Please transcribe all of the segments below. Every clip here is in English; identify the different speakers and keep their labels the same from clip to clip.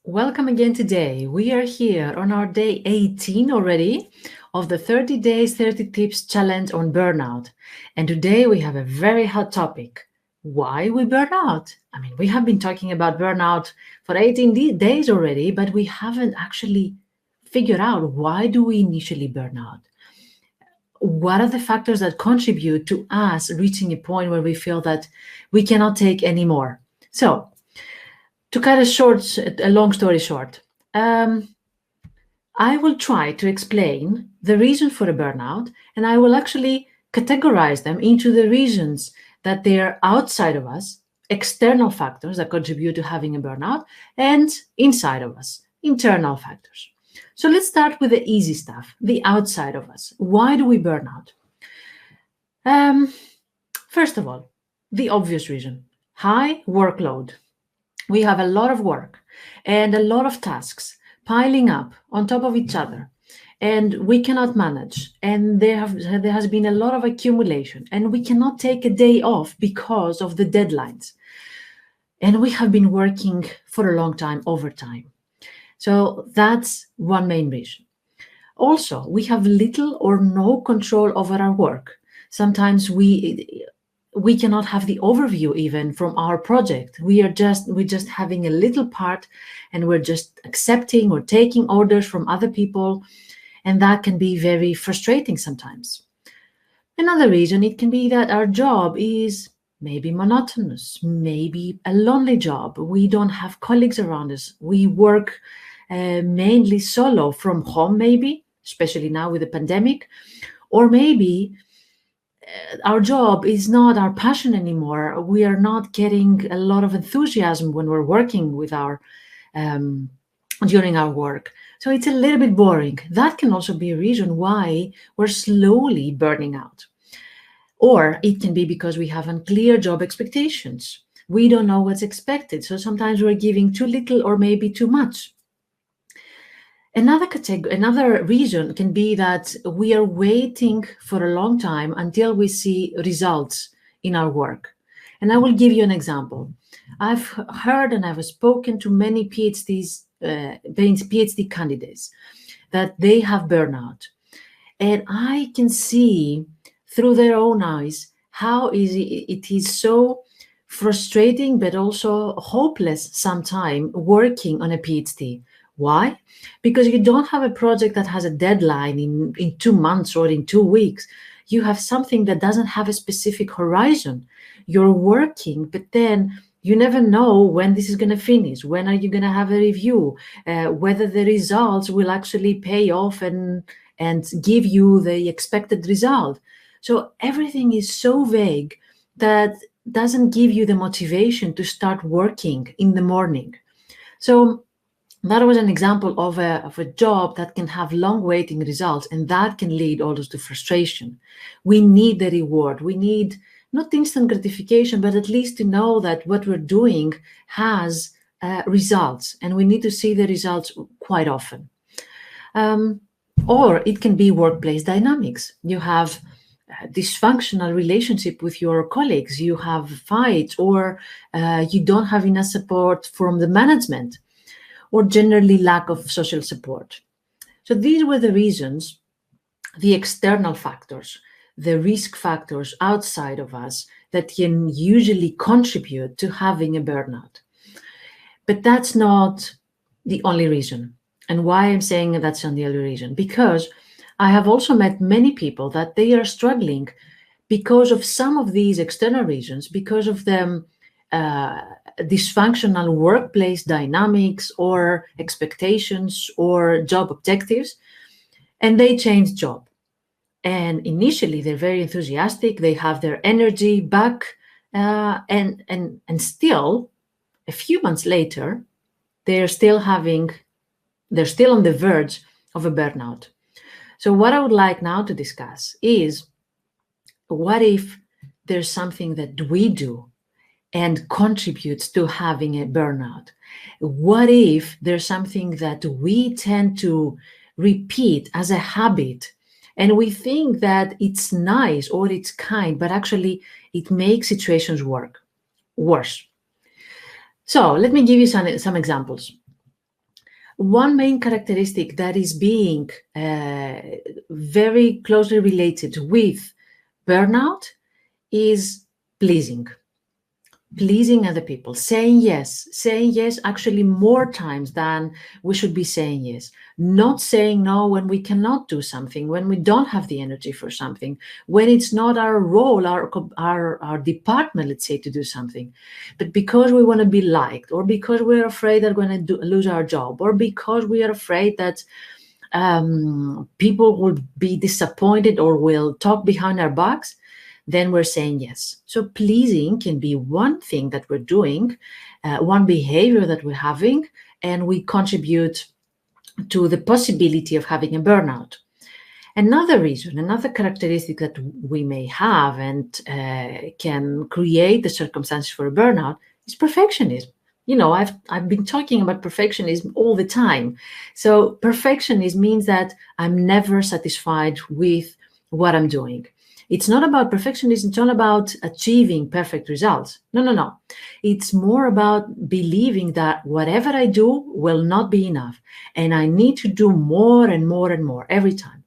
Speaker 1: Welcome again today. We are here on our day 18 already of the 30 Days, 30 Tips Challenge on Burnout. And today we have a very hot topic. Why we burn out? I mean, we have been talking about burnout for 18 days already, but we haven't actually figured out why do we initially burn out? What are the factors that contribute to us reaching a point where we feel that we cannot take any more? So, to cut a long story short, I will try to explain the reason for a burnout, and I will actually categorize them into the reasons that they are outside of us, external factors that contribute to having a burnout, and inside of us, internal factors. So let's start with the easy stuff, the outside of us. Why do we burn out? First of all, the obvious reason, high workload. We have a lot of work and a lot of tasks piling up on top of each other, and we cannot manage. And there has been a lot of accumulation, and we cannot take a day off because of the deadlines. And we have been working for a long time, overtime. So that's one main reason. Also, we have little or no control over our work. Sometimes we cannot have the overview even from our project. We're just having a little part, and we're just accepting or taking orders from other people, and that can be very frustrating sometimes. Another reason, it can be that our job is maybe monotonous, maybe a lonely job. We don't have colleagues around us. We work mainly solo from home, maybe, especially now with the pandemic, or maybe our job is not our passion anymore. We are not getting a lot of enthusiasm when we're working with our during our work. So it's a little bit boring. That can also be a reason why we're slowly burning out. Or it can be because we have unclear job expectations. We don't know what's expected. So sometimes we're giving too little or maybe too much. Another reason can be that we are waiting for a long time until we see results in our work. And I will give you an example. I've heard and I've spoken to many PhD candidates that they have burnout. And I can see through their own eyes how easy it is, so frustrating, but also hopeless sometimes working on a PhD. Why? Because you don't have a project that has a deadline in 2 months or in 2 weeks. You have something that doesn't have a specific horizon. You're working, but then you never know when this is going to finish. When are you going to have a review? Whether the results will actually pay off and give you the expected result. So everything is so vague that doesn't give you the motivation to start working in the morning. So that was an example of a job that can have long waiting results, and that can lead also to frustration. We need the reward. We need not instant gratification, but at least to know that what we're doing has results, and we need to see the results quite often. Or it can be workplace dynamics. You have a dysfunctional relationship with your colleagues. You have fights, or you don't have enough support from the management, or generally lack of social support. So these were the reasons, the external factors, the risk factors outside of us that can usually contribute to having a burnout. But that's not the only reason. And why I'm saying that's not the only reason? Because I have also met many people that they are struggling because of some of these external reasons, because of them dysfunctional workplace dynamics or expectations or job objectives, and they change job. And initially they're very enthusiastic, they have their energy back, and still a few months later, they're still on the verge of a burnout. So what I would like now to discuss is, what if there's something that we do and contributes to having a burnout? What if there's something that we tend to repeat as a habit, and we think that it's nice or it's kind, but actually it makes situations worse? So let me give you some examples. One main characteristic that is being very closely related with burnout is pleasing. Pleasing other people, saying yes actually more times than we should be saying yes, not saying no when we cannot do something, when we don't have the energy for something, when it's not our role, our department, let's say, to do something, but because we want to be liked, or because we're afraid that we're going to lose our job, or because we are afraid that people will be disappointed or will talk behind our backs, then we're saying yes. So pleasing can be one thing that we're doing, one behavior that we're having, and we contribute to the possibility of having a burnout. Another reason, another characteristic that we may have and can create the circumstances for a burnout is perfectionism. I've been talking about perfectionism all the time. So perfectionism means that I'm never satisfied with what I'm doing. It's not about perfectionism, it's not about achieving perfect results. No. It's more about believing that whatever I do will not be enough, and I need to do more and more and more every time.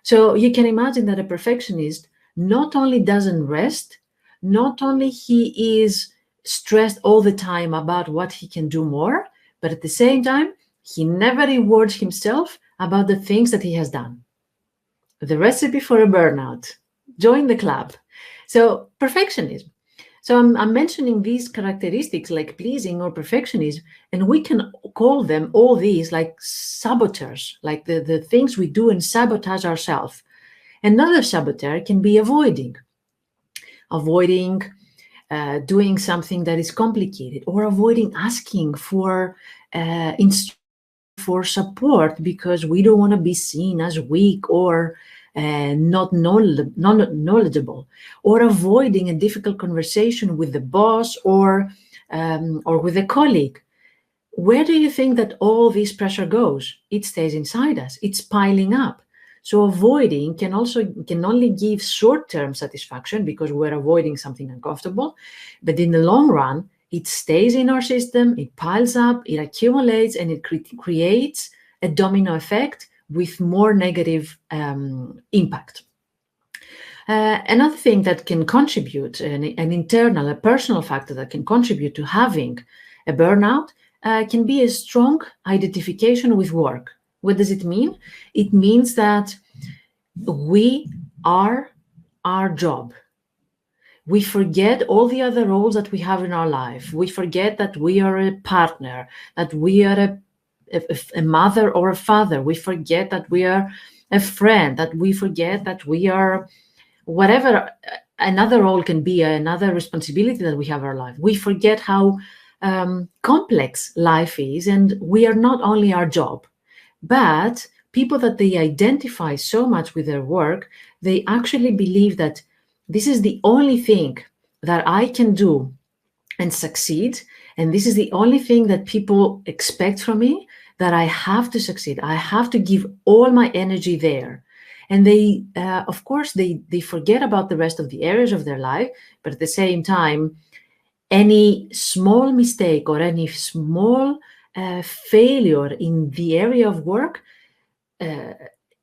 Speaker 1: So you can imagine that a perfectionist not only doesn't rest, not only he is stressed all the time about what he can do more, but at the same time, he never rewards himself about the things that he has done. The recipe for a burnout. Join the club. So perfectionism. So I'm mentioning these characteristics like pleasing or perfectionism, and we can call them all these like saboteurs, like the things we do and sabotage ourselves. Another saboteur can be avoiding doing something that is complicated, or avoiding asking for instruction or for support because we don't want to be seen as weak or not knowledgeable, or avoiding a difficult conversation with the boss or with a colleague. Where do you think that all this pressure goes? It stays inside us. It's piling up. So avoiding can only give short-term satisfaction because we're avoiding something uncomfortable, but in the long run, it stays in our system, it piles up, it accumulates, and it creates a domino effect with more negative impact. Another thing that can contribute, a personal factor that can contribute to having a burnout can be a strong identification with work. What does it mean? It means that we are our job. We forget all the other roles that we have in our life. We forget that we are a partner, that we are a mother or a father. We forget that we are a friend, that we forget that we are whatever another role can be, another responsibility that we have in our life. We forget how complex life is, and we are not only our job, but people that they identify so much with their work, they actually believe that this is the only thing that I can do and succeed, and this is the only thing that people expect from me, that I have to succeed. I have to give all my energy there. And they, of course, they forget about the rest of the areas of their life, but at the same time, any small mistake or any small failure in the area of work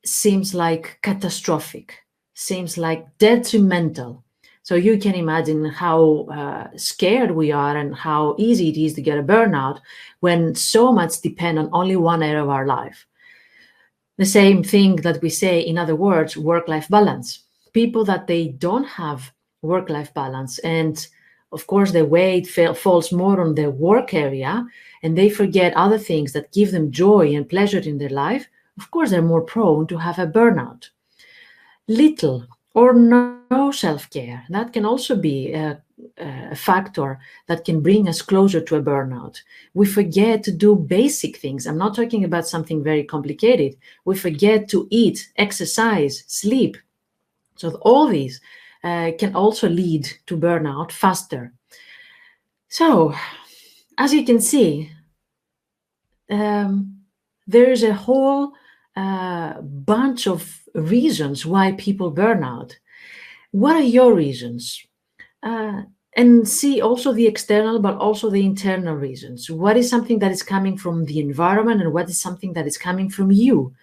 Speaker 1: seems like catastrophic, seems like detrimental. So you can imagine how scared we are and how easy it is to get a burnout when so much depends on only one area of our life. The same thing that we say, in other words, work-life balance. People that they don't have work-life balance, and of course the weight falls more on their work area, and they forget other things that give them joy and pleasure in their life, of course they're more prone to have a burnout. Little or no self-care, that can also be a factor that can bring us closer to a burnout. We forget to do basic things. I'm not talking about something very complicated. We forget to eat, exercise, sleep. So all these can also lead to burnout faster. So, as you can see, there is a whole bunch of reasons why people burn out. What are your reasons? and see also the external, but also the internal reasons. What is something that is coming from the environment, and what is something that is coming from you?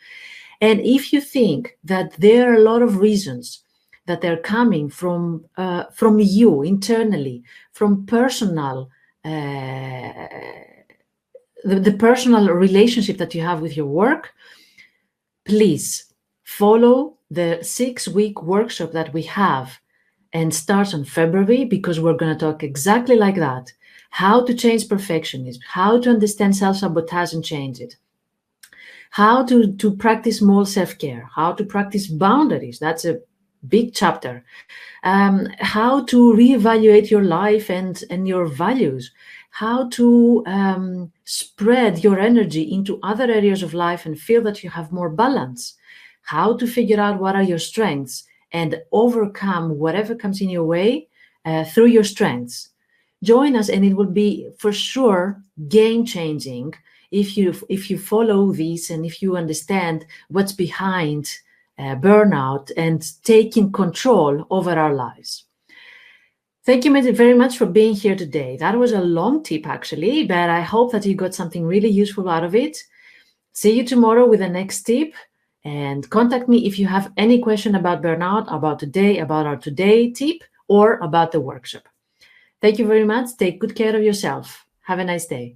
Speaker 1: And if you think that there are a lot of reasons that they're coming from you internally, from personal, the personal relationship that you have with your work, please follow the 6-week workshop that we have and starts on February, because we're going to talk exactly like that. How to change perfectionism, how to understand self-sabotage and change it, how to practice more self-care, how to practice boundaries. That's a big chapter. How to reevaluate your life and your values, how to spread your energy into other areas of life and feel that you have more balance, how to figure out what are your strengths and overcome whatever comes in your way through your strengths. Join us, and it will be for sure game-changing if you follow these and if you understand what's behind burnout and taking control over our lives. Thank you very much for being here today. That was a long tip, actually, but I hope that you got something really useful out of it. See you tomorrow with the next tip, and contact me if you have any question about burnout, about our today tip, or about the workshop. Thank you very much. Take good care of yourself. Have a nice day.